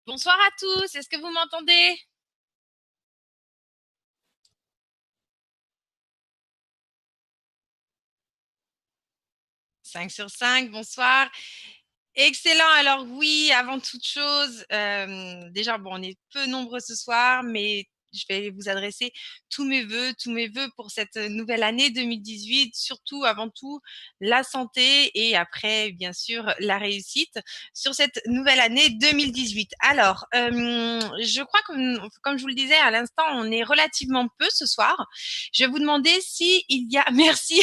Bonsoir à tous, est-ce que vous m'entendez? 5 sur 5, bonsoir. Excellent, alors oui, avant toute chose, déjà, bon, on est peu nombreux ce soir, mais je vais vous adresser tous mes vœux pour cette nouvelle année 2018, surtout, avant tout, la santé et après, bien sûr, la réussite sur cette nouvelle année 2018. Alors, je crois que, comme je vous le disais à l'instant, on est relativement peu ce soir. Je vais vous demander si il y a, merci,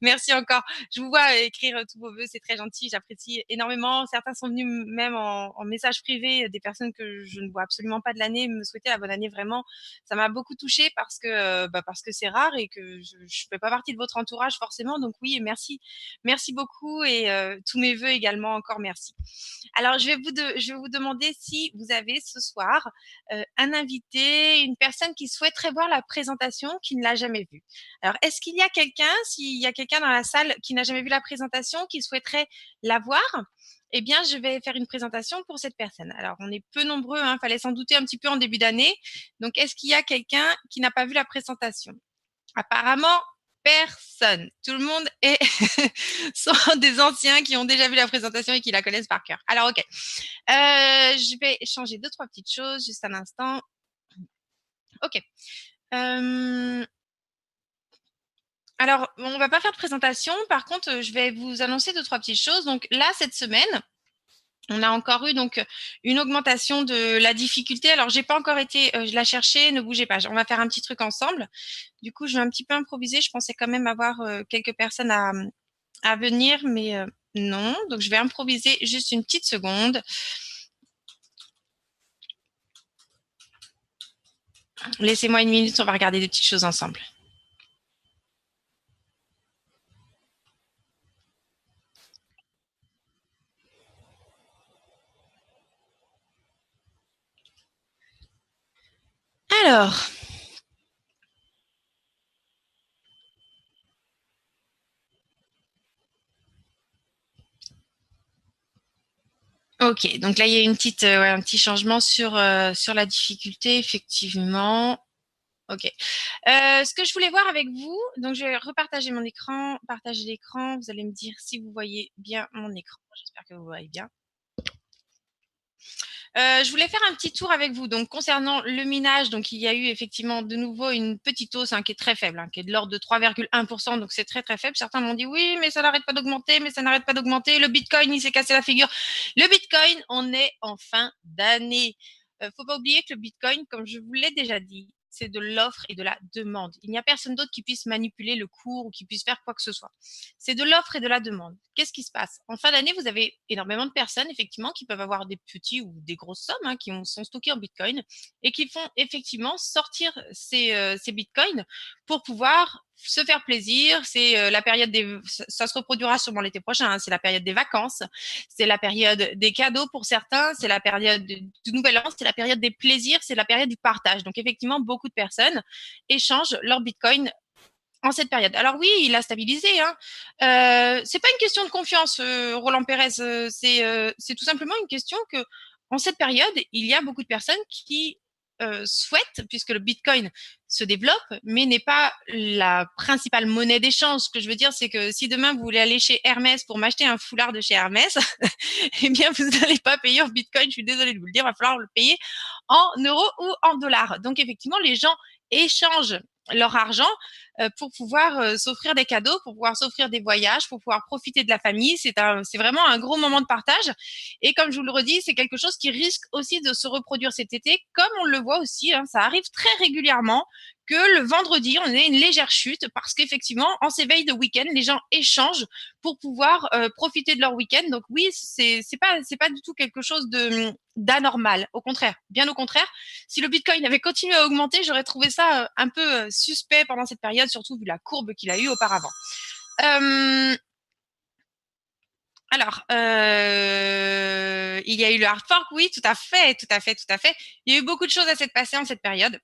merci encore. Je vous vois écrire tous vos vœux, c'est très gentil, j'apprécie énormément. Certains sont venus même en message privé, des personnes que je ne vois absolument pas de l'année, me souhaiter la bonne année. Vraiment, ça m'a beaucoup touchée parce que c'est rare et que je ne fais pas partie de votre entourage forcément. Donc oui, merci, merci beaucoup et tous mes vœux également encore merci. Alors je vais vous demander si vous avez ce soir un invité, une personne qui souhaiterait voir la présentation, qui ne l'a jamais vue. Alors, est-ce qu'il y a quelqu'un, s'il y a quelqu'un dans la salle qui n'a jamais vu la présentation, qui souhaiterait la voir, eh bien, je vais faire une présentation pour cette personne. Alors, on est peu nombreux, hein, fallait s'en douter un petit peu en début d'année. Donc, est-ce qu'il y a quelqu'un qui n'a pas vu la présentation? Apparemment, personne. Tout le monde est sont des anciens qui ont déjà vu la présentation et qui la connaissent par cœur. Alors, ok. Je vais changer deux, trois petites choses juste un instant. Ok. Euh, Alors, on va pas faire de présentation. Par contre, je vais vous annoncer deux, trois petites choses. Donc là, cette semaine, on a encore eu donc une augmentation de la difficulté. Alors, j'ai pas encore été, je la chercher. Ne bougez pas. On va faire un petit truc ensemble. Du coup, je vais un petit peu improviser. Je pensais quand même avoir quelques personnes à venir, mais non. Donc, je vais improviser juste une petite seconde. Laissez-moi une minute. On va regarder des petites choses ensemble. Alors, ok. Donc là, il y a une petite, ouais, un petit changement sur la difficulté, effectivement. Ok. Ce que je voulais voir avec vous, donc je vais repartager mon écran, partager l'écran. Vous allez me dire si vous voyez bien mon écran. J'espère que vous voyez bien. Je voulais faire un petit tour avec vous. Donc concernant le minage, donc il y a eu effectivement de nouveau une petite hausse, hein, qui est très faible, hein, qui est de l'ordre de 3,1%. Donc c'est très très faible. Certains m'ont dit oui, mais ça n'arrête pas d'augmenter, mais ça n'arrête pas d'augmenter. Le Bitcoin, il s'est cassé la figure. Le Bitcoin, on est en fin d'année. Faut pas oublier que le Bitcoin, comme je vous l'ai déjà dit, c'est de l'offre et de la demande. Il n'y a personne d'autre qui puisse manipuler le cours ou qui puisse faire quoi que ce soit. C'est de l'offre et de la demande. Qu'est-ce qui se passe? En fin d'année, vous avez énormément de personnes, effectivement, qui peuvent avoir des petits ou des grosses sommes, hein, sont stockées en Bitcoin et qui font effectivement sortir ces Bitcoins pour pouvoir se faire plaisir. C'est la période des, ça se reproduira sûrement l'été prochain, hein, c'est la période des vacances, c'est la période des cadeaux pour certains, c'est la période du nouvel an, c'est la période des plaisirs, c'est la période du partage. Donc effectivement, beaucoup de personnes échangent leur Bitcoin en cette période. Alors oui, il a stabilisé. Hein. C'est pas une question de confiance, Roland Pérez. C'est tout simplement une question que, en cette période, il y a beaucoup de personnes qui souhaitent, puisque le Bitcoin se développe, mais n'est pas la principale monnaie d'échange. Ce que je veux dire, c'est que si demain vous voulez aller chez Hermès pour m'acheter un foulard de chez Hermès, eh bien vous n'allez pas payer en Bitcoin. Je suis désolée de vous le dire, il va falloir le payer en euros ou en dollars. Donc effectivement, les gens échangent leur argent pour pouvoir s'offrir des cadeaux, pour pouvoir s'offrir des voyages, pour pouvoir profiter de la famille. C'est vraiment un gros moment de partage. Et comme je vous le redis, c'est quelque chose qui risque aussi de se reproduire cet été, comme on le voit aussi. Hein, ça arrive très régulièrement que le vendredi, on ait une légère chute parce qu'effectivement, en ces veilles de week-end, les gens échangent pour pouvoir profiter de leur week-end. Donc oui, c'est pas du tout quelque chose de d'anormal. Au contraire, bien au contraire. Si le Bitcoin avait continué à augmenter, j'aurais trouvé ça un peu suspect pendant cette période, surtout vu la courbe qu'il a eue auparavant. Euh, il y a eu le hard fork, oui, tout à fait, tout à fait, tout à fait. Il y a eu beaucoup de choses à s'être passées en cette période.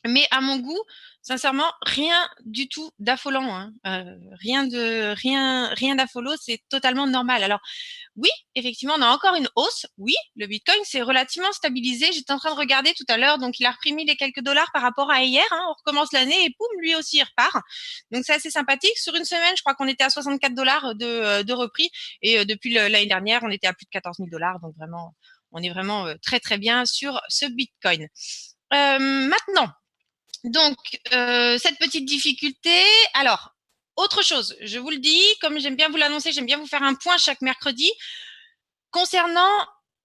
Mais à mon goût, sincèrement, rien du tout d'affolant, hein. Rien d'affolant, c'est totalement normal. Alors oui, effectivement, on a encore une hausse. Oui, le Bitcoin s'est relativement stabilisé. J'étais en train de regarder tout à l'heure, donc il a repris 1000 et quelques dollars par rapport à hier, hein. On recommence l'année et poum, lui aussi il repart. Donc c'est assez sympathique. Sur une semaine, je crois qu'on était à 64 dollars de repris et depuis l'année dernière, on était à plus de 14 000 dollars. Donc vraiment, on est vraiment très très bien sur ce Bitcoin. Maintenant, donc, cette petite difficulté. Alors, autre chose, je vous le dis, comme j'aime bien vous l'annoncer, j'aime bien vous faire un point chaque mercredi concernant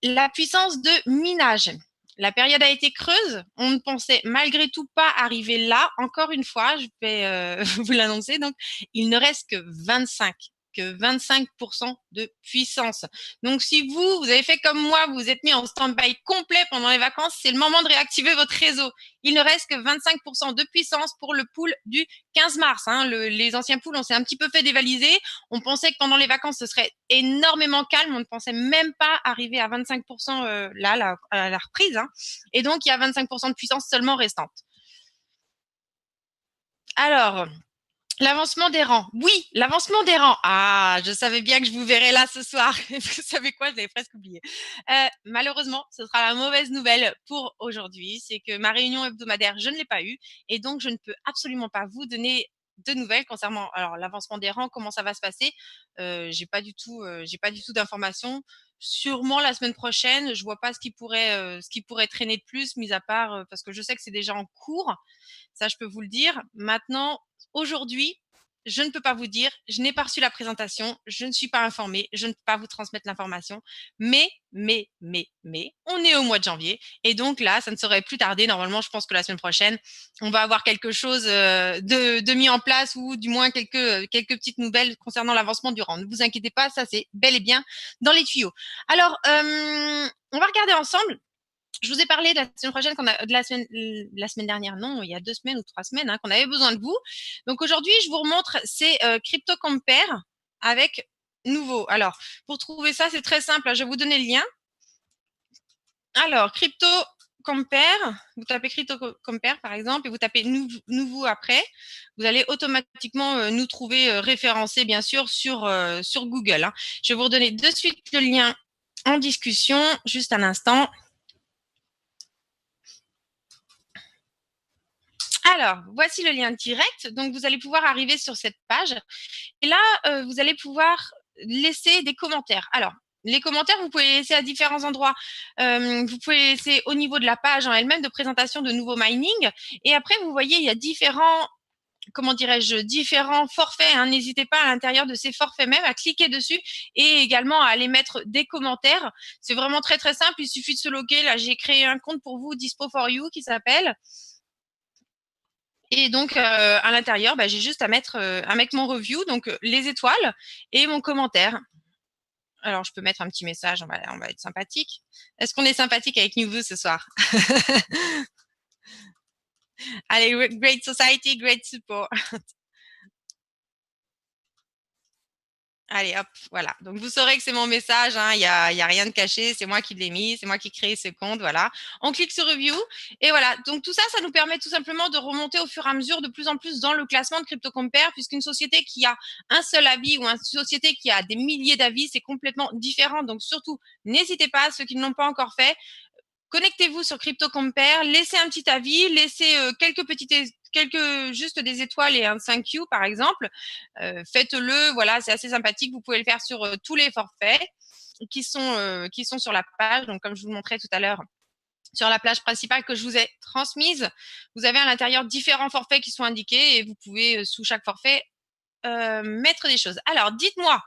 la puissance de minage. La période a été creuse. On ne pensait malgré tout pas arriver là. Encore une fois, je vais vous l'annoncer. Donc, il ne reste que 25% de puissance. Donc, si vous avez fait comme moi, vous vous êtes mis en stand-by complet pendant les vacances, c'est le moment de réactiver votre réseau. Il ne reste que 25% de puissance pour le pool du 15 mars. Hein. Les anciens pools, on s'est un petit peu fait dévaliser. On pensait que pendant les vacances, ce serait énormément calme. On ne pensait même pas arriver à 25% là, à la reprise. Hein. Et donc, il y a 25% de puissance seulement restante. Alors, l'avancement des rangs. Oui, l'avancement des rangs. Ah, je savais bien que je vous verrais là ce soir. Vous savez quoi, je l'avais presque oublié. Malheureusement, ce sera la mauvaise nouvelle pour aujourd'hui. C'est que ma réunion hebdomadaire, je ne l'ai pas eue. Et donc, je ne peux absolument pas vous donner de nouvelles concernant alors l'avancement des rangs, comment ça va se passer. J'ai pas du tout d'informations. Sûrement la semaine prochaine, je vois pas ce qui pourrait traîner de plus, mis à part parce que je sais que c'est déjà en cours. Ça, je peux vous le dire. Maintenant, aujourd'hui, je ne peux pas vous dire, je n'ai pas reçu la présentation, je ne suis pas informée, je ne peux pas vous transmettre l'information, mais, on est au mois de janvier et donc là, ça ne saurait plus tarder. Normalement, je pense que la semaine prochaine, on va avoir quelque chose de mis en place ou du moins quelques petites nouvelles concernant l'avancement du rang. Ne vous inquiétez pas, ça c'est bel et bien dans les tuyaux. Alors, on va regarder ensemble. Je vous ai parlé de la semaine prochaine, la semaine dernière, non, il y a 2 semaines ou 3 semaines, hein, qu'on avait besoin de vous. Donc aujourd'hui, je vous remontre ces Crypto Compare avec nouveau. Alors, pour trouver ça, c'est très simple. Je vais vous donner le lien. Alors, Crypto Compare, vous tapez Crypto Compare par exemple et vous tapez nouveau après. Vous allez automatiquement nous trouver référencés, bien sûr, sur Google. Hein. Je vais vous redonner de suite le lien en discussion, juste un instant. Alors, voici le lien direct. Donc, vous allez pouvoir arriver sur cette page. Et là, vous allez pouvoir laisser des commentaires. Alors, les commentaires, vous pouvez les laisser à différents endroits. Vous pouvez les laisser au niveau de la page en elle-même de présentation de nouveaux mining. Et après, vous voyez, il y a différents forfaits. Hein. N'hésitez pas à l'intérieur de ces forfaits même à cliquer dessus et également à aller mettre des commentaires. C'est vraiment très, très simple. Il suffit de se loguer. Là, j'ai créé un compte pour vous, Dispo for You, qui s'appelle. Et donc, à l'intérieur, j'ai juste à mettre mon review, donc les étoiles et mon commentaire. Alors, je peux mettre un petit message, on va être sympathique. Est-ce qu'on est sympathique avec Nouveau ce soir? Allez, great society, great support. Allez, hop, voilà. Donc, vous saurez que c'est mon message. Hein. Y a rien de caché. C'est moi qui l'ai mis. C'est moi qui ai créé ce compte. Voilà. On clique sur Review. Et voilà. Donc, tout ça, ça nous permet tout simplement de remonter au fur et à mesure de plus en plus dans le classement de CryptoCompare, puisqu'une société qui a un seul avis ou une société qui a des milliers d'avis, c'est complètement différent. Donc, surtout, n'hésitez pas, ceux qui ne l'ont pas encore fait, connectez-vous sur CryptoCompare, laissez un petit avis, laissez juste des étoiles et un thank you par exemple. Faites-le, voilà, c'est assez sympathique. Vous pouvez le faire sur tous les forfaits qui sont sur la page. Donc comme je vous le montrais tout à l'heure, sur la page principale que je vous ai transmise, vous avez à l'intérieur différents forfaits qui sont indiqués et vous pouvez sous chaque forfait mettre des choses. Alors dites-moi.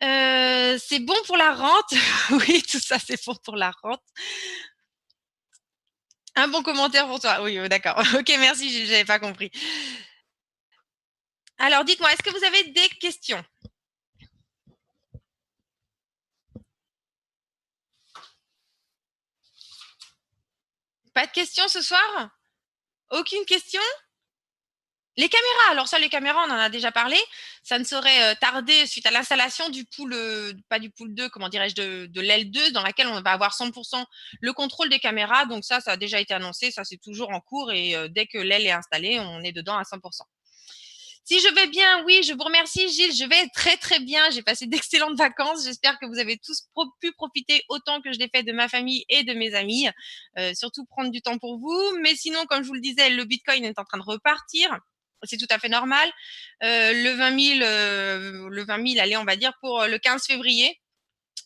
C'est bon pour la rente. Oui, tout ça, c'est bon pour la rente. Un bon commentaire pour toi. Oui, d'accord. Ok, merci, j'avais pas compris. Alors, dites-moi, est-ce que vous avez des questions? Pas de questions ce soir? Aucune question? Les caméras, alors ça, les caméras, on en a déjà parlé. Ça ne saurait tarder suite à l'installation du pool, pas du pool 2, comment dirais-je, de l'aile 2, dans laquelle on va avoir 100% le contrôle des caméras. Donc ça a déjà été annoncé, ça c'est toujours en cours et dès que l'aile est installée, on est dedans à 100%. Si je vais bien, oui, je vous remercie Gilles, je vais très très bien. J'ai passé d'excellentes vacances. J'espère que vous avez tous pu profiter autant que je l'ai fait de ma famille et de mes amis. Surtout prendre du temps pour vous. Mais sinon, comme je vous le disais, le Bitcoin est en train de repartir. C'est tout à fait normal. Le 20 000, allez, on va dire pour le 15 février.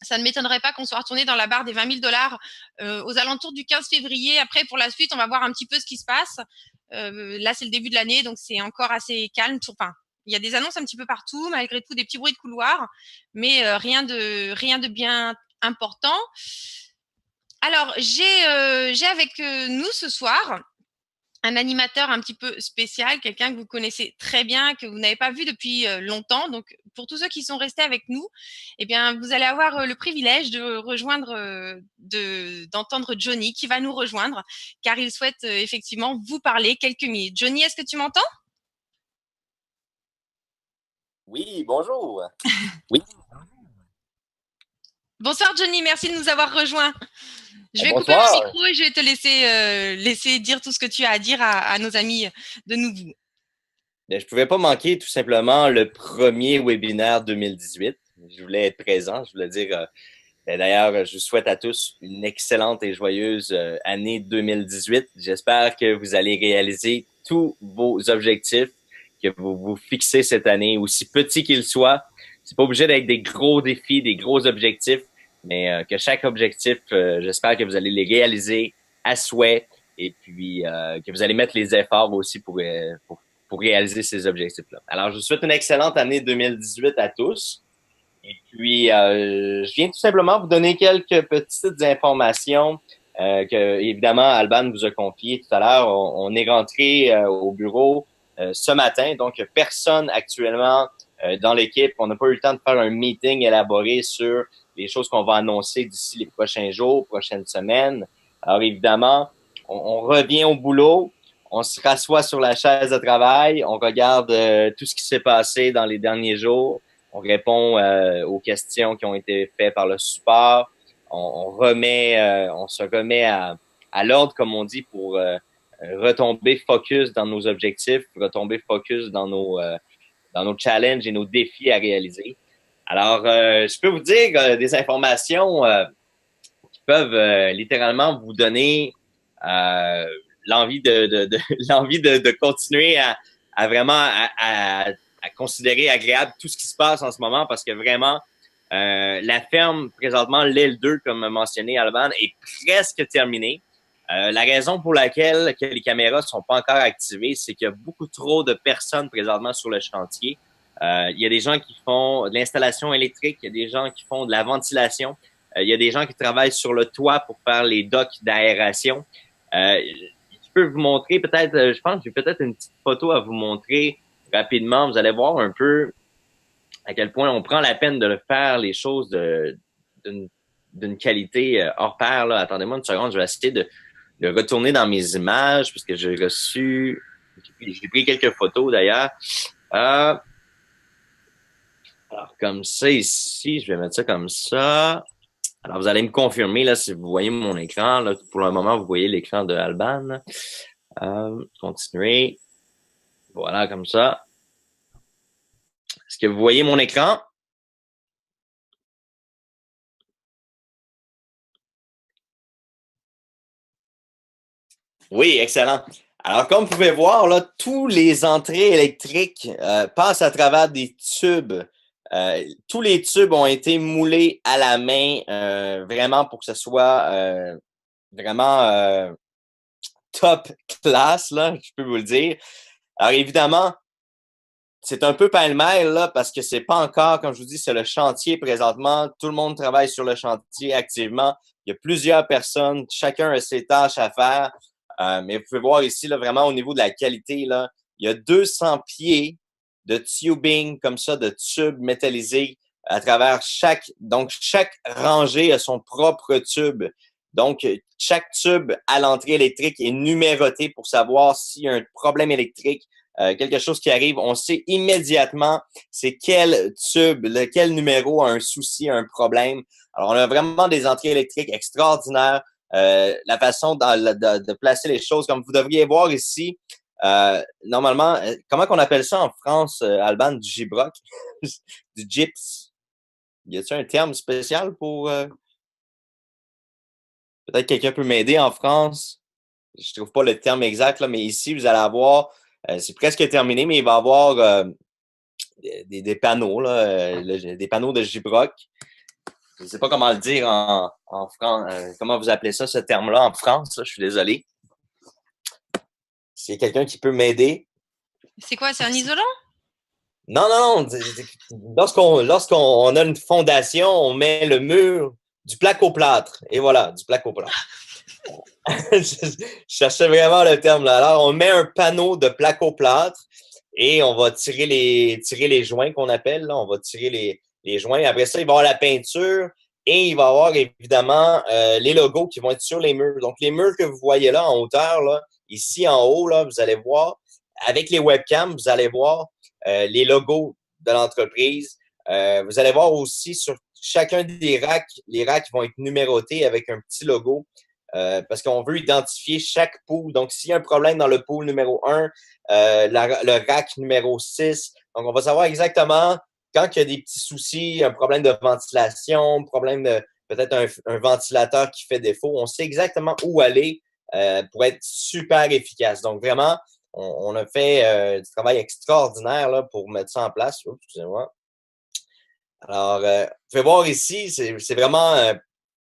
Ça ne m'étonnerait pas qu'on soit retourné dans la barre des 20 000 dollars aux alentours du 15 février. Après, pour la suite, on va voir un petit peu ce qui se passe. Là, c'est le début de l'année, donc c'est encore assez calme. Enfin, il y a des annonces un petit peu partout, malgré tout, des petits bruits de couloir, mais rien de bien important. Alors, j'ai avec nous ce soir un animateur un petit peu spécial, quelqu'un que vous connaissez très bien, que vous n'avez pas vu depuis longtemps. Donc, pour tous ceux qui sont restés avec nous, eh bien, vous allez avoir le privilège de rejoindre, d'entendre Johnny qui va nous rejoindre, car il souhaite effectivement vous parler quelques minutes. Johnny, est-ce que tu m'entends? Oui, bonjour. Oui, Bonsoir Johnny, merci de nous avoir rejoints. Je vais couper mon bonsoir. micro et je vais te laisser dire tout ce que tu as à dire à nos amis de nouveau. Je ne pouvais pas manquer tout simplement le premier webinaire 2018. Je voulais être présent. Je voulais dire, d'ailleurs, je vous souhaite à tous une excellente et joyeuse année 2018. J'espère que vous allez réaliser tous vos objectifs que vous vous fixez cette année, aussi petits qu'ils soient. C'est pas obligé d'être des gros défis, des gros objectifs, mais que chaque objectif, j'espère que vous allez les réaliser à souhait et puis que vous allez mettre les efforts aussi pour réaliser ces objectifs-là. Alors, je vous souhaite une excellente année 2018 à tous. Et puis, je viens tout simplement vous donner quelques petites informations que, évidemment, Alban vous a confiées tout à l'heure. On est rentré au bureau ce matin, donc personne actuellement dans l'équipe. On n'a pas eu le temps de faire un meeting élaboré sur les choses qu'on va annoncer d'ici les prochains jours, prochaines semaines. Alors, évidemment, on revient au boulot. On se rassoit sur la chaise de travail, on regarde tout ce qui s'est passé dans les derniers jours, on répond aux questions qui ont été faites par le support, on se remet à l'ordre, comme on dit, pour retomber focus dans nos objectifs, retomber focus dans nos challenges et nos défis à réaliser. Alors, je peux vous dire des informations qui peuvent littéralement vous donner euh, l'envie l'envie de continuer à vraiment à considérer agréable tout ce qui se passe en ce moment parce que vraiment la ferme présentement l'aile 2 comme mentionné Alban est presque terminée. La raison pour laquelle que les caméras sont pas encore activées, c'est qu'il y a beaucoup trop de personnes présentement sur le chantier. Il y a des gens qui font de l'installation électrique, il y a des gens qui font de la ventilation, il y a des gens qui travaillent sur le toit pour faire les docks d'aération. Je peux vous montrer peut-être, je pense que j'ai peut-être une petite photo à vous montrer rapidement. Vous allez voir un peu à quel point on prend la peine de le faire, les choses d'une qualité hors pair. Là. Attendez-moi une seconde, je vais essayer de retourner dans mes images parce que j'ai pris quelques photos d'ailleurs. Euh, alors comme ça ici, je vais mettre ça comme ça. Alors vous allez me confirmer là si vous voyez mon écran. Là, pour le moment, vous voyez l'écran de Alban. Continuer. Voilà, comme ça. Est-ce que vous voyez mon écran? Oui, excellent. Alors, comme vous pouvez voir, là, tous les entrées électriques passent à travers des tubes. Tous les tubes ont été moulés à la main, vraiment pour que ce soit vraiment top class, là, je peux vous le dire. Alors, évidemment, c'est un peu pêle-mêle, là, parce que c'est pas encore, comme je vous dis, c'est le chantier présentement. Tout le monde travaille sur le chantier activement. Il y a plusieurs personnes, chacun a ses tâches à faire. Mais vous pouvez voir ici, là, vraiment au niveau de la qualité, là, il y a 200 pieds de tubing comme ça, de tubes métallisés à travers donc chaque rangée a son propre tube. Donc, chaque tube à l'entrée électrique est numéroté pour savoir s'il y a un problème électrique quelque chose qui arrive, on sait immédiatement c'est quel tube, quel numéro a un souci, un problème. Alors, on a vraiment des entrées électriques extraordinaires. La façon de placer les choses, comme vous devriez voir ici, normalement, comment qu'on appelle ça en France, Alban, du gibroc? Du gyps? Y a-t-il un terme spécial pour... peut-être quelqu'un peut m'aider en France? Je trouve pas le terme exact, là, mais ici, vous allez avoir... c'est presque terminé, mais il va y avoir des panneaux, là, des panneaux de gibroc. Je ne sais pas comment le dire en France. Comment vous appelez ça, ce terme-là en France? Là, je suis désolé. S'il y a quelqu'un qui peut m'aider. C'est quoi? C'est un isolant? Non, non, non. Lorsqu'on a une fondation, on met le mur du placo-plâtre. Et voilà, du placo-plâtre. Je cherchais vraiment le terme là. Alors, on met un panneau de placo-plâtre et on va tirer les joints qu'on appelle. Là. On va tirer les joints. Après ça, il va y avoir la peinture et il va y avoir évidemment les logos qui vont être sur les murs. Donc, les murs que vous voyez là en hauteur, là, ici en haut, là, vous allez voir, avec les webcams, vous allez voir les logos de l'entreprise. Vous allez voir aussi sur chacun des racks, les racks vont être numérotés avec un petit logo. Parce qu'on veut identifier chaque pool. Donc, s'il y a un problème dans le pool numéro 1, le rack numéro 6, donc on va savoir exactement quand il y a des petits soucis, un problème de ventilation, problème de peut-être un ventilateur qui fait défaut, on sait exactement où aller pour être super efficace. Donc, vraiment, on a fait du travail extraordinaire là, pour mettre ça en place. Oups, excusez-moi. Alors, vous pouvez voir ici, c'est vraiment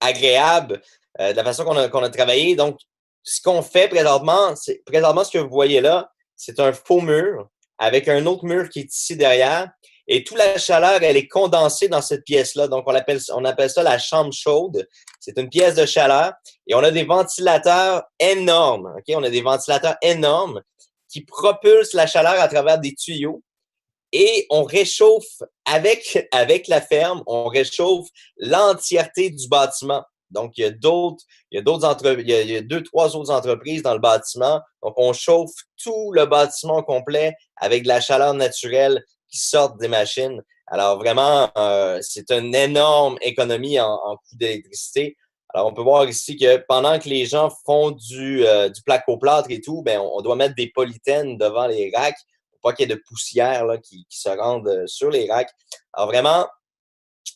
agréable de la façon qu'on a travaillé. Donc, ce qu'on fait présentement, ce que vous voyez là, c'est un faux mur avec un autre mur qui est ici derrière. Et toute la chaleur, elle est condensée dans cette pièce-là. Donc, on appelle ça la chambre chaude. C'est une pièce de chaleur. Et on a des ventilateurs énormes. OK? On a des ventilateurs énormes qui propulsent la chaleur à travers des tuyaux. Et on réchauffe avec la ferme, on réchauffe l'entièreté du bâtiment. Donc, il y a deux, trois autres entreprises dans le bâtiment. Donc, on chauffe tout le bâtiment complet avec de la chaleur naturelle qui sort des machines. Alors, vraiment, c'est une énorme économie en coût d'électricité. Alors, on peut voir ici que pendant que les gens font du placo-plâtre et tout, ben, on doit mettre des polythènes devant les racks pour pas qu'il y ait de poussière là, qui se rende sur les racks. Alors, vraiment,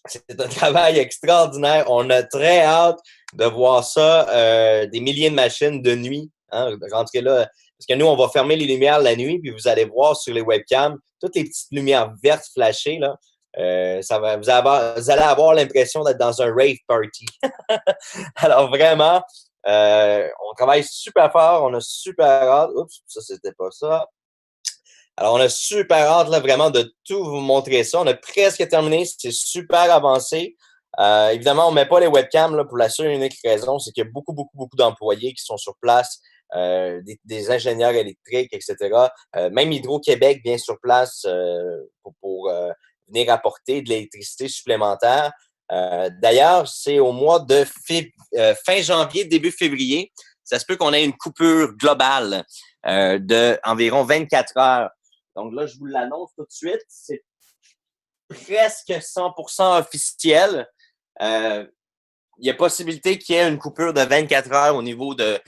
c'est un travail extraordinaire. On a très hâte de voir ça, des milliers de machines de nuit, hein, rentrer là. Parce que nous, on va fermer les lumières la nuit, puis vous allez voir sur les webcams toutes les petites lumières vertes flashées, là. Vous allez avoir l'impression d'être dans un rave party. Alors vraiment, on travaille super fort, on a super hâte. Oups, ça, c'était pas ça. Alors, on a super hâte, là, vraiment, de tout vous montrer ça. On a presque terminé. C'est super avancé. Évidemment, on ne met pas les webcams là, pour la seule et unique raison, c'est qu'il y a beaucoup, beaucoup, beaucoup d'employés qui sont sur place, des ingénieurs électriques, etc. Même Hydro-Québec vient sur place pour venir apporter de l'électricité supplémentaire. D'ailleurs, c'est au mois de fin janvier, début février. Ça se peut qu'on ait une coupure globale de environ 24 heures. Donc là, je vous l'annonce tout de suite. C'est presque 100% officiel. Il y a possibilité qu'il y ait une coupure de 24 heures au niveau de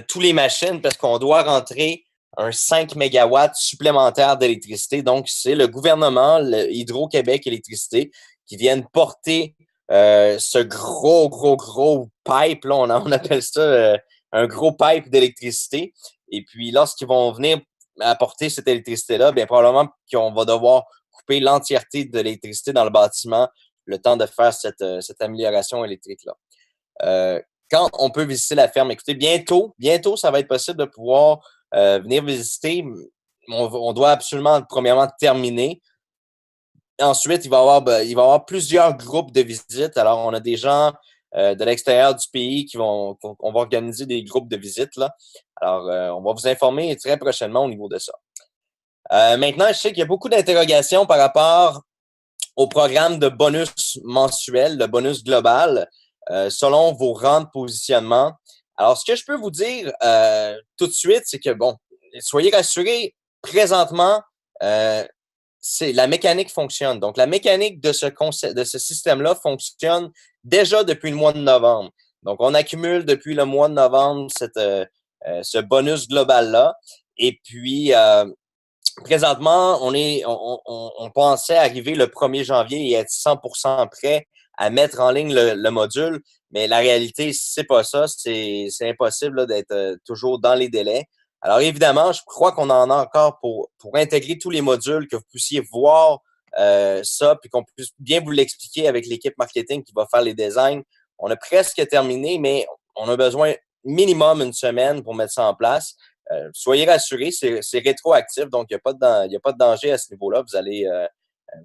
toutes les machines parce qu'on doit rentrer un 5 mégawatts supplémentaire d'électricité. Donc, c'est le gouvernement, le Hydro-Québec Électricité, qui viennent porter ce gros pipe. Là, on appelle ça un gros pipe d'électricité. Et puis, lorsqu'ils vont venir apporter cette électricité-là, bien probablement qu'on va devoir couper l'entièreté de l'électricité dans le bâtiment le temps de faire cette amélioration électrique-là. Quand on peut visiter la ferme, écoutez, bientôt, ça va être possible de pouvoir venir visiter. On doit absolument, premièrement, terminer. Ensuite, il va y avoir plusieurs groupes de visites. Alors, on a des gens de l'extérieur du pays on va organiser des groupes de visites, là. Alors, on va vous informer très prochainement au niveau de ça. Maintenant, je sais qu'il y a beaucoup d'interrogations par rapport au programme de bonus mensuel, le bonus global, selon vos rangs de positionnement. Alors, ce que je peux vous dire tout de suite, c'est que, bon, soyez rassurés, présentement, la mécanique fonctionne. Donc, la mécanique de de ce système-là fonctionne déjà depuis le mois de novembre. Donc, on accumule depuis le mois de novembre ce bonus global-là. Et puis, présentement, on pensait arriver le 1er janvier et être 100% prêt à mettre en ligne le module. Mais la réalité, c'est pas ça. C'est impossible là, d'être toujours dans les délais. Alors évidemment, je crois qu'on en a encore pour intégrer tous les modules, que vous puissiez voir ça, puis qu'on puisse bien vous l'expliquer avec l'équipe marketing qui va faire les designs. On a presque terminé, mais on a besoin minimum une semaine pour mettre ça en place. Soyez rassurés, c'est rétroactif, donc il n'y a pas de danger à ce niveau-là. Vous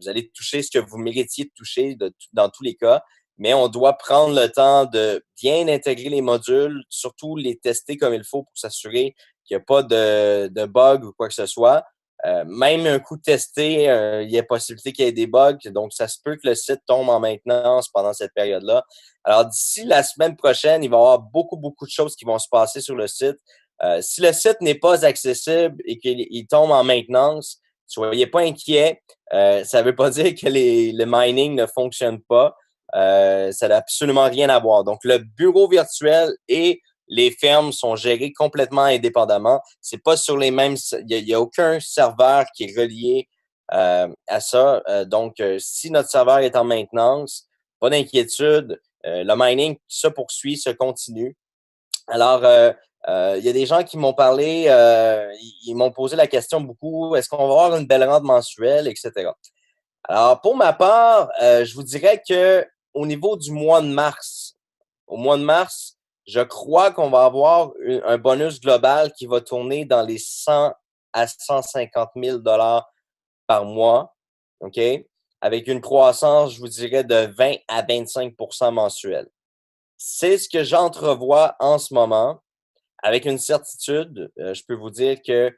allez toucher ce que vous méritiez de toucher dans tous les cas, mais on doit prendre le temps de bien intégrer les modules, surtout les tester comme il faut pour s'assurer qu'il n'y a pas de bugs ou quoi que ce soit. Même un coup testé, il y a possibilité qu'il y ait des bugs, donc ça se peut que le site tombe en maintenance pendant cette période-là. Alors d'ici la semaine prochaine, il va y avoir beaucoup, beaucoup de choses qui vont se passer sur le site. Si le site n'est pas accessible et qu'il tombe en maintenance, soyez pas inquiets. Ça ne veut pas dire que le mining ne fonctionne pas. Ça n'a absolument rien à voir. Donc, le bureau virtuel et les fermes sont gérés complètement indépendamment. C'est pas sur les mêmes. Il y a aucun serveur qui est relié à ça. Donc, si notre serveur est en maintenance, pas d'inquiétude. Le mining se poursuit, se continue. Alors, il y a des gens qui m'ont parlé, ils m'ont posé la question beaucoup, est-ce qu'on va avoir une belle rente mensuelle, etc. Alors, pour ma part, je vous dirais que au niveau du mois de mars, au mois de mars, je crois qu'on va avoir un bonus global qui va tourner dans les 100 à 150 000 dollars par mois, OK? Avec une croissance, je vous dirais, de 20 à 25 mensuel. C'est ce que j'entrevois en ce moment. Avec une certitude, je peux vous dire que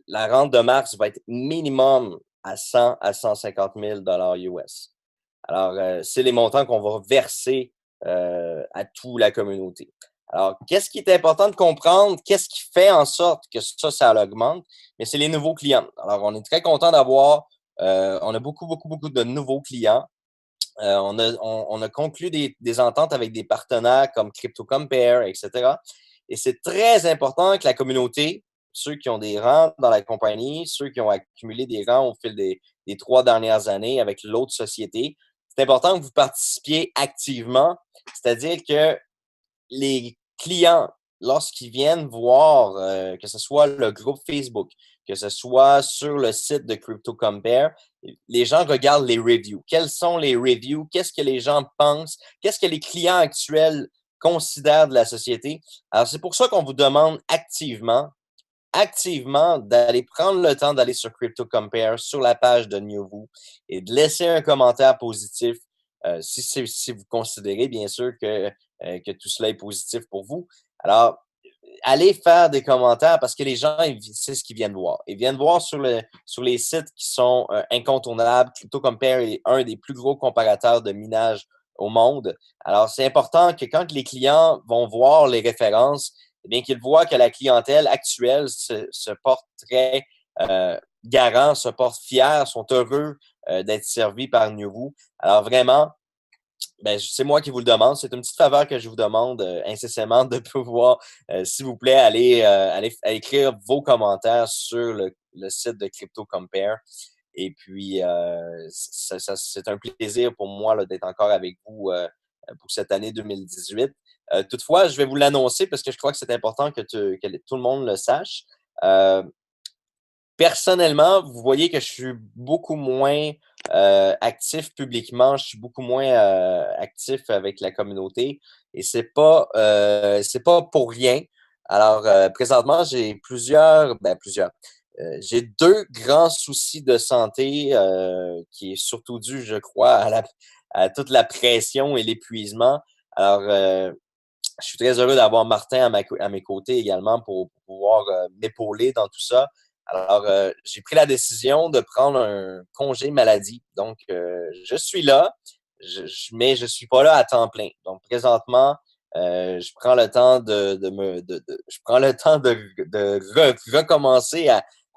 la rente de mars va être minimum à 100 à 150 000 US. Alors, c'est les montants qu'on va verser à toute la communauté. Alors, qu'est-ce qui est important de comprendre? Qu'est-ce qui fait en sorte que ça augmente? Mais c'est les nouveaux clients. Alors, on est très content d'avoir, on a beaucoup, beaucoup, beaucoup de nouveaux clients. On a conclu des ententes avec des partenaires comme CryptoCompare, etc. Et c'est très important que la communauté, ceux qui ont des rangs dans la compagnie, ceux qui ont accumulé des rangs au fil des 3 dernières années avec l'autre société, c'est important que vous participiez activement, c'est-à-dire que les clients, lorsqu'ils viennent voir, que ce soit le groupe Facebook, que ce soit sur le site de CryptoCompare, les gens regardent les reviews. Quels sont les reviews? Qu'est-ce que les gens pensent? Qu'est-ce que les clients actuels considèrent de la société? Alors, c'est pour ça qu'on vous demande activement d'aller prendre le temps d'aller sur CryptoCompare, sur la page de NewVoo et de laisser un commentaire positif si vous considérez bien sûr que tout cela est positif pour vous. Alors, allez faire des commentaires parce que les gens, c'est ce qu'ils viennent voir. Ils viennent voir sur les sites qui sont incontournables. CryptoCompare est un des plus gros comparateurs de minage au monde. Alors, c'est important que quand les clients vont voir les références, eh bien qu'ils voient que la clientèle actuelle se porte très garant, se porte fier, sont heureux d'être servis par NewVoo. Alors, vraiment, ben, c'est moi qui vous le demande. C'est une petite faveur que je vous demande incessamment de pouvoir, s'il vous plaît, aller écrire vos commentaires sur le site de CryptoCompare. Et puis, c'est un plaisir pour moi là, d'être encore avec vous pour cette année 2018. Toutefois, je vais vous l'annoncer parce que je crois que c'est important que tout le monde le sache. Euh, Personnellement, vous voyez que je suis beaucoup moins actif publiquement, je suis beaucoup moins actif avec la communauté et c'est pas pour rien. Alors présentement, j'ai j'ai 2 grands soucis de santé qui est surtout dû, je crois, à toute la pression et l'épuisement. Alors je suis très heureux d'avoir Martin à mes côtés également pour pouvoir m'épauler dans tout ça. Alors, j'ai pris la décision de prendre un congé maladie. Donc, je suis là, mais je suis pas là à temps plein. Donc, présentement, je prends le temps je prends le temps de recommencer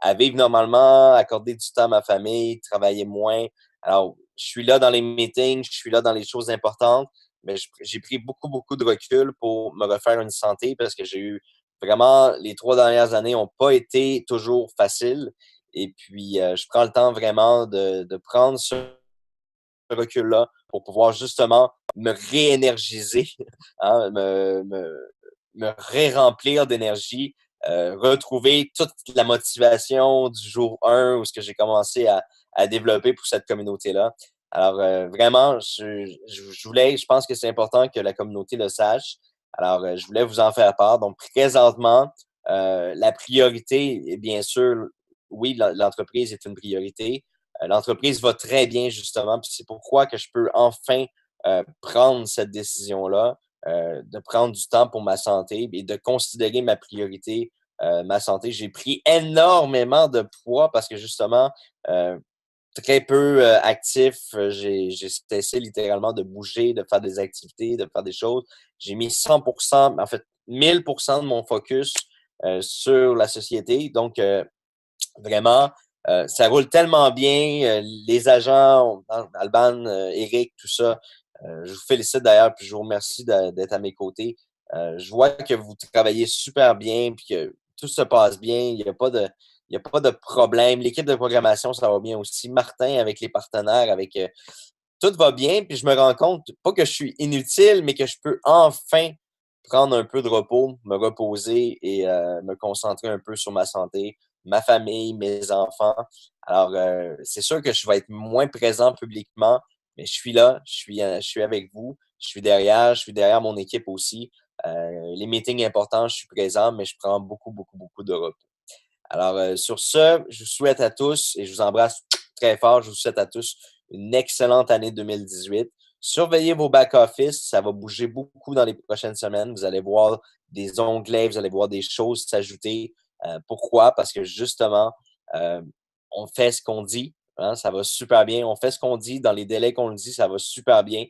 à vivre normalement, accorder du temps à ma famille, travailler moins. Alors, je suis là dans les meetings, je suis là dans les choses importantes, mais j'ai pris beaucoup, beaucoup de recul pour me refaire une santé parce que j'ai eu vraiment, les 3 dernières années n'ont pas été toujours faciles. Et puis, je prends le temps vraiment de prendre ce recul-là pour pouvoir justement me réénergiser, hein, me ré-remplir d'énergie, retrouver toute la motivation du jour 1 où ce que j'ai commencé à développer pour cette communauté-là. Alors, vraiment, je pense que c'est important que la communauté le sache. Alors, je voulais vous en faire part. Donc, présentement, la priorité est bien sûr, oui, l'entreprise est une priorité. L'entreprise va très bien, justement, puis c'est pourquoi que je peux enfin prendre cette décision-là, de prendre du temps pour ma santé et de considérer ma priorité, ma santé. J'ai pris énormément de poids parce que, justement, très peu actif. J'ai cessé littéralement de bouger, de faire des activités, de faire des choses. J'ai mis 100%, en fait, 1000% de mon focus sur la société. Donc, vraiment, ça roule tellement bien. Les agents, Alban, Eric, tout ça, je vous félicite d'ailleurs, puis je vous remercie d'être à mes côtés. Je vois que vous travaillez super bien, puis que tout se passe bien. Il y a pas de problème. L'équipe de programmation, ça va bien aussi. Martin, avec les partenaires, avec tout va bien. Puis je me rends compte, pas que je suis inutile, mais que je peux enfin prendre un peu de repos, me reposer et me concentrer un peu sur ma santé, ma famille, mes enfants. Alors, c'est sûr que je vais être moins présent publiquement, mais je suis là, je suis avec vous, je suis derrière mon équipe aussi. Les meetings importants, je suis présent, mais je prends beaucoup, beaucoup, beaucoup de repos. Alors, sur ce, je vous souhaite à tous et je vous embrasse très fort. Je vous souhaite à tous une excellente année 2018. Surveillez vos back-office, ça va bouger beaucoup dans les prochaines semaines. Vous allez voir des onglets, vous allez voir des choses s'ajouter. Pourquoi? Parce que justement, euh, on fait ce qu'on dit, hein, ça va super bien. On fait ce qu'on dit dans les délais qu'on le dit, ça va super bien.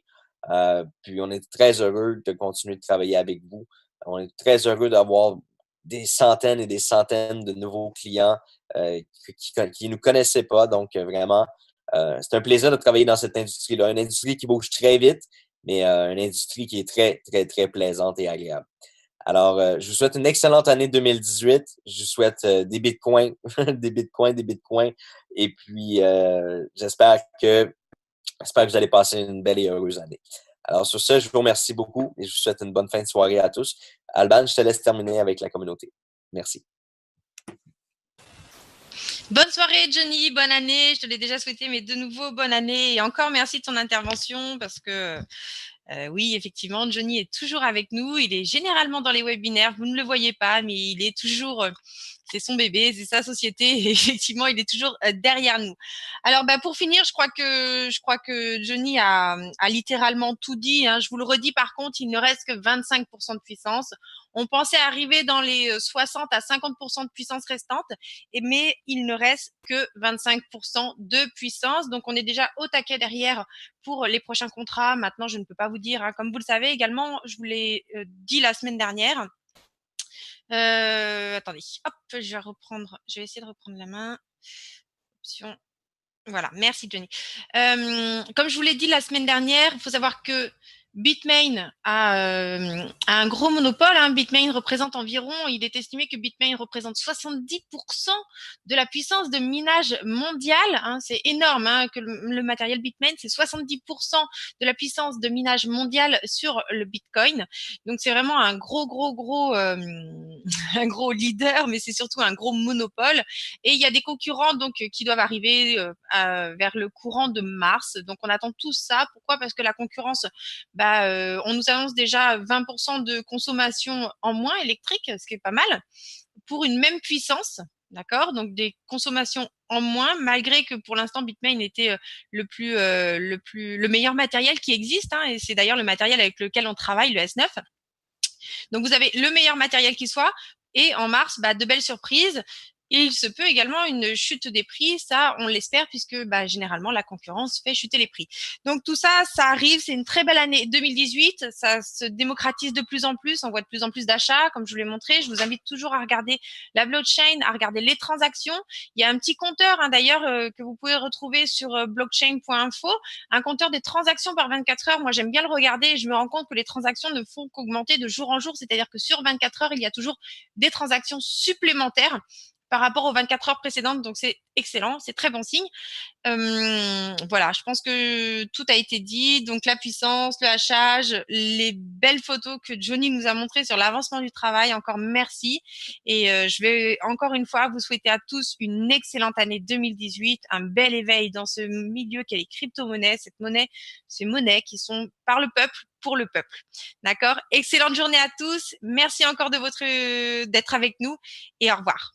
Puis on est très heureux de continuer de travailler avec vous. On est très heureux d'avoir des centaines et des centaines de nouveaux clients qui nous connaissaient pas. Donc, vraiment, c'est un plaisir de travailler dans cette industrie-là. Une industrie qui bouge très vite, mais une industrie qui est très, très, très plaisante et agréable. Alors, je vous souhaite une excellente année 2018. Je vous souhaite des bitcoins, des bitcoins, des bitcoins. Et puis, j'espère que vous allez passer une belle et heureuse année. Alors, sur ce, je vous remercie beaucoup et je vous souhaite une bonne fin de soirée à tous. Alban, je te laisse terminer avec la communauté. Merci. Bonne soirée, Johnny. Bonne année. Je te l'ai déjà souhaité, mais de nouveau, bonne année. Et encore merci de ton intervention parce que oui, effectivement, Johnny est toujours avec nous. Il est généralement dans les webinaires. Vous ne le voyez pas, mais il est toujours, c'est son bébé, c'est sa société. Et effectivement, il est toujours derrière nous. Alors, bah, pour finir, je crois que Johnny a littéralement tout dit, hein. Je vous le redis, par contre, il ne reste que 25% de puissance. On pensait arriver dans les 60 à 50% de puissance restante, mais il ne reste que 25% de puissance. Donc, on est déjà au taquet derrière pour les prochains contrats. Maintenant, je ne peux pas vous dire, hein. Comme vous le savez également, je vous l'ai dit la semaine dernière. Attendez, hop, je vais essayer de reprendre la main. Option. Voilà, merci Johnny. Comme je vous l'ai dit la semaine dernière, il faut savoir que Bitmain a un gros monopole, hein. Bitmain représente environ, il est estimé que Bitmain représente 70% de la puissance de minage mondiale, hein. C'est énorme, hein, que le matériel Bitmain, c'est 70% de la puissance de minage mondiale sur le Bitcoin. Donc c'est vraiment un gros un gros leader, mais c'est surtout un gros monopole. Et il y a des concurrents donc qui doivent arriver vers le courant de mars. Donc on attend tout ça. Pourquoi? Parce que la concurrence, on nous annonce déjà 20% de consommation en moins électrique, ce qui est pas mal, pour une même puissance. D'accord? Donc des consommations en moins, malgré que pour l'instant Bitmain était le meilleur matériel qui existe, hein, et c'est d'ailleurs le matériel avec lequel on travaille, le S9. Donc vous avez le meilleur matériel qui soit, et en mars, de belles surprises. Et il se peut également une chute des prix, ça on l'espère puisque généralement la concurrence fait chuter les prix. Donc tout ça, ça arrive, c'est une très belle année 2018, ça se démocratise de plus en plus, on voit de plus en plus d'achats, comme je vous l'ai montré. Je vous invite toujours à regarder la blockchain, à regarder les transactions. Il y a un petit compteur d'ailleurs que vous pouvez retrouver sur blockchain.info, un compteur des transactions par 24 heures. Moi j'aime bien le regarder et je me rends compte que les transactions ne font qu'augmenter de jour en jour, c'est-à-dire que sur 24 heures, il y a toujours des transactions supplémentaires par rapport aux 24 heures précédentes. Donc, c'est excellent, c'est très bon signe. Voilà, je pense que tout a été dit. Donc, la puissance, le hachage, les belles photos que Johnny nous a montrées sur l'avancement du travail. Encore merci. Et je vais encore une fois vous souhaiter à tous une excellente année 2018, un bel éveil dans ce milieu qu'est les crypto-monnaies, ces monnaies qui sont par le peuple, pour le peuple. D'accord? Excellente journée à tous. Merci encore d'être avec nous et au revoir.